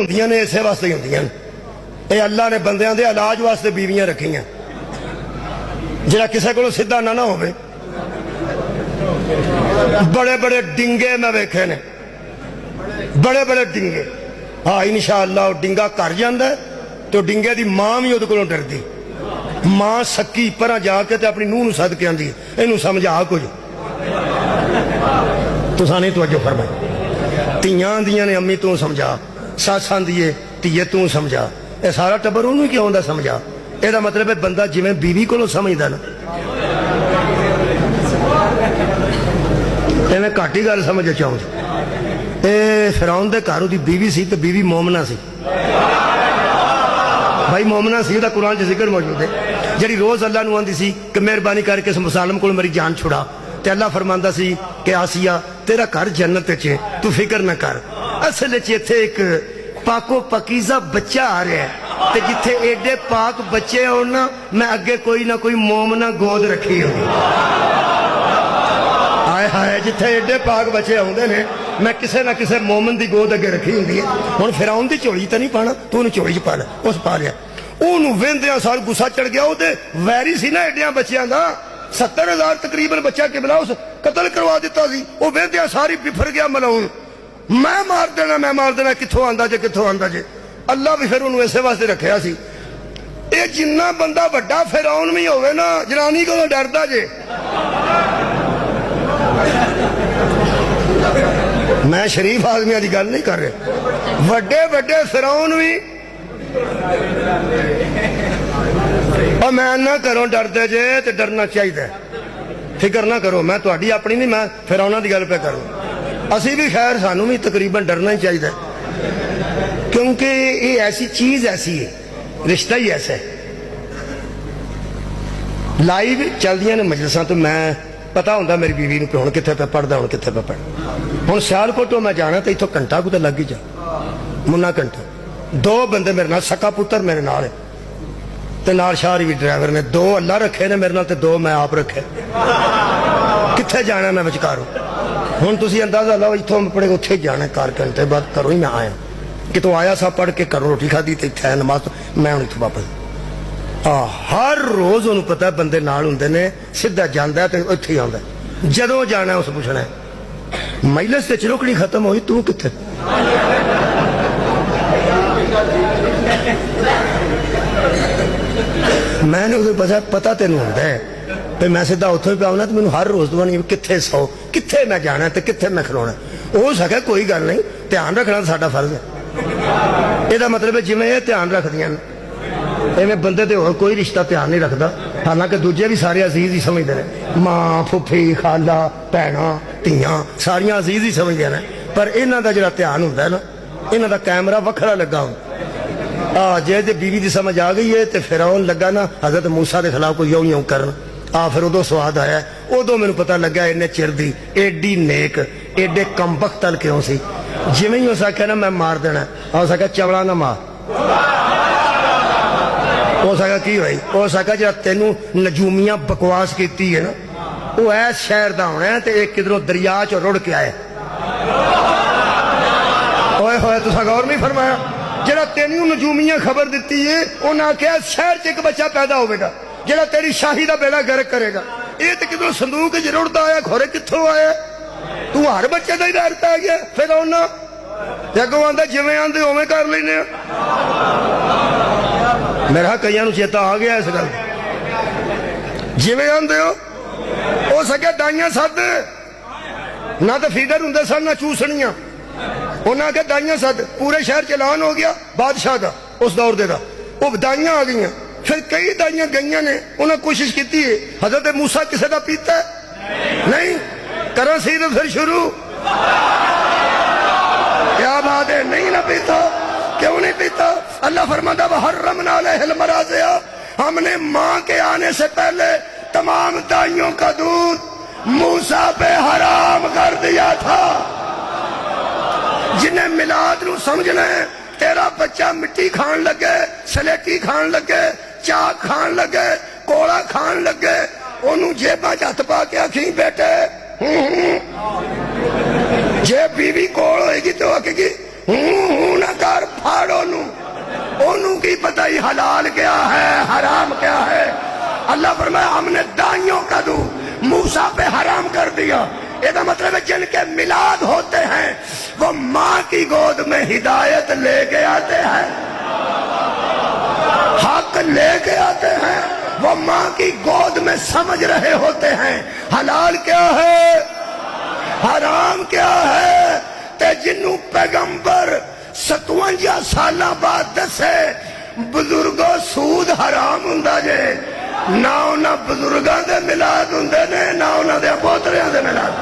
होंदियां ने इसे वास्ते ही होंदियां ने। ये अल्लाह ने बंदियां दे इलाज वास्ते बीवियां रखियां, जिहड़ा किसी कोलों सीधा ना होवे। बड़े बड़े डिंगे मैं वेखे ने, बड़े बड़े डिंगे। हाँ इंशाअल्लाह डिंगा घर जांदा तो डिंगे दी मां भी उहदे कोलों डरदी। मां सक्की पर जाके ते अपनी नूह नूं सद के आंदी इहनूं समझा कुछ। तुसां नहीं तवज्जो फरमाई। धीआं आंदियां ने अम्मी तू समझा, सस आंदी है धीए तू समझा। यह सारा टब्बर उन्होंने क्यों आंदा समझा। ਇਹਦਾ मतलब है बंदा जिवें बीवी को समझदा ना इवें घट ही गल समझ चाहूँ। फिरौन दे घर उहदी बीवी सी ते बीवी मोमना सी। भाई मोमना सी, उहदा कुरान च जिक्र मौजूद है, जिहड़ी रोज अल्लाह नूं आंदी सी कि मेहरबानी करके इस मुसालम कोल मेरी जान छुड़ा। ते अल्लाह फरमांदा सी कि आसिया तेरा घर जन्नत च है, तू फिक्र ना कर। असल च इत्थे एक पाको पकीजा बच्चा आ रहा है ते जिथे एडे पाक बच्चे हो ना, मैं अगे कोई ना कोई मोमना गोद रखी हो। हाय हाय जिथे एडे पाक बच्चे आउंदे ने, मैं किसे ना किसे मोमन दी गोद अगे रखी हुंदी है। हुण फिरौन दी झोली तो नहीं पाना, तू उन्हें झोली च पा लै। उस पा लिया, ओनू वेंदियां सार गुस्सा चढ़ गया। ओहदे वैरी सी ना एडियां बच्चियां दा, 70,000 तकरीबन बच्चा किबला उस कतल करवा दिता सी। वो वेंदियां सारी बिफर गया मलाउन, मैं मार देना मैं मार देना, कित्थों आंदा जे कित्थों आंदा जे। अल्लाह भी फिर उन्होंने इसे वास्ते रखा सी। ये जिन्ना बंदा वड्डा फिरौन भी होवे ना, जनानी को डरदा जे। मैं शरीफ आदमियों की गल नहीं कर रहा, वड्डे वड्डे फिरौन भी और मैं ना करो डरदे जे ते डरना चाहिए। फिक्र ना करो, मैं तुहाडी अपनी नहीं, मैं फिरौना की गल पे करूँ। असी भी खैर सानू भी तकरीबन डरना ही चाहिए, क्योंकि ये ऐसी चीज ऐसी है, रिश्ता ही ऐसा है। लाइव चलदियां ने मजलिसां तो मैं पता होंदा मेरी बीवी नूं हुण कित्थे पे पढ़दा, हुण कित्थे पे पढ़। हुण सियालकोटों मैं जाना तो इत्थों घंटा कुछ लग ही जा, मुन्ना घंटा। 2 बंदे मेरे नाल, सक्का पुत्तर मेरे नाल है ते नाल शाहरी भी ड्राइवर ने। 2 अल्लाह रखे ने मेरे नाल ते 2 मैं आप रखे। कित्थे जाना मैं विचकारों। हुण तुसीं अंदाजा लाओ, इत्थों अपने उत्थे जाना, 4 घंटे बाद घरों ही मैं आया, कितों आया सा पढ़ के घरों रोटी खाधी ते इत्थे नमाज, मैं हुण इत्थों वापस। हर रोज उन्होंने पता बंदे नाल हुंदे ने, सीधा जांदा ते इत्थे ही आउंदा। जदों जाना उस पुछना मजलिस ते रुकनी खत्म होई, तू कित्थे। मैंने उसे पता तेन होंदा है ते मैं सीधा उत्थों ही पाउना, तो मैनूं हर रोज दवानी कित्थे सौ, कित्थे मैं जाना ते कित्थे मैं खलोना। हो सके कोई गल नहीं, ध्यान रखना साडा फर्ज है। ਇਹਦਾ मतलब है जिवें ਇਹ ध्यान रखदियां ने एवें बंदे ते होर कोई रिश्ता ध्यान नहीं रखता। हालांकि दूजे भी सारे अजीज ही समझते हैं, मां फुफी खाला भैणा धीआं सारियां अजीज ही समझदे ने, पर इन्हां दा जिहड़ा ध्यान हुंदा है ना, इन्हां दा कैमरा वखरा लगा हुंदा। जे बीवी की समझ आ गई है तो फिरौन लगा ना हजरत मूसा के खिलाफ कोई यूं यूं करन। फिर उदों स्वाद आया, उदों मैनूं पता लगा इन्ने चिर दी एडी नेक एडे कमबख्तल क्यों सी। जिवें ही उस आख्या ना मैं मार देना, उस आख्या चवला ना मार। उस आख्या की होई, उस आख्या जिहड़ा तैनूं नजूमियां बकवास कीती है ना, वो ऐस शहर दा होना है ते एक किधरों दरिया च रुड़ के आए। ओए होए तुसां गौर नहीं फरमाया, जिहड़ा तैनूं नजूमियां खबर दित्ती है उन्हां आख्या शहर च एक बच्चा पैदा होवेगा जिहड़ा तेरी शाही दा बेड़ा गर्क करेगा। ये तो किधरों संदूक च रुड़दा आया, खोरे कित्थों आया। तू हर बच्चे का ही डर पै गया फिर उन्ना अगों आंदा जिवें आंदे उवें कर लैने। मेरा कईयां नूं चेता आ गया इस गल, जिवें आंदे हो सके दाइयां सद ना, तो फीडर हुंदे सन ना चूसणियां। उन्हां आखे दाइयां सद, पूरे शहर च ऐलान हो गया बादशाह का उस दौर दे दा, वो दाइयां आ गईयां। फिर कई दाइयां गईयां ने, उन्हें कोशिश की हजरत मूसा किसी का पीता नहीं, करा सी तो फिर शुरू। क्या बात है, नहीं ना पीता, क्यों नहीं पीता। अल्लाह फरमाता हर्रमना अलैहिल मराज़िया, हमने मां के आने से पहले तमाम दाइयों का दूध मूसा पे हराम कर दिया था। जिन्हें मिलाद नूं समझना है, तेरा बच्चा मिट्टी खान लगे, सलेटी खान लगे, चाक खान लगे, कोला खान लगे, ओनू जेबा च हथ पा के आखी बेटे जे बीवी कोल होएगी तो आखेगी ना कर, फा हलाल क्या है हराम क्या है। अल्लाह फरमाया हमने दाइयों का दू मूसा पे हराम कर दिया। इसका मतलब है जिनके मिलाद होते हैं वो माँ की गोद में हिदायत लेके आते हैं, हक लेके आते हैं, वो माँ की गोद में समझ रहे होते हैं हलाल क्या है हराम क्या है। ते जिन्नू पैगंबर 57 साल बाद दसे बुजुर्गों सूद हराम हुंदा जे, ना उन्हां बुजुर्गां दे मिलाद हुंदे ने ना उन्हां दे पोतरियां दे मिलाद।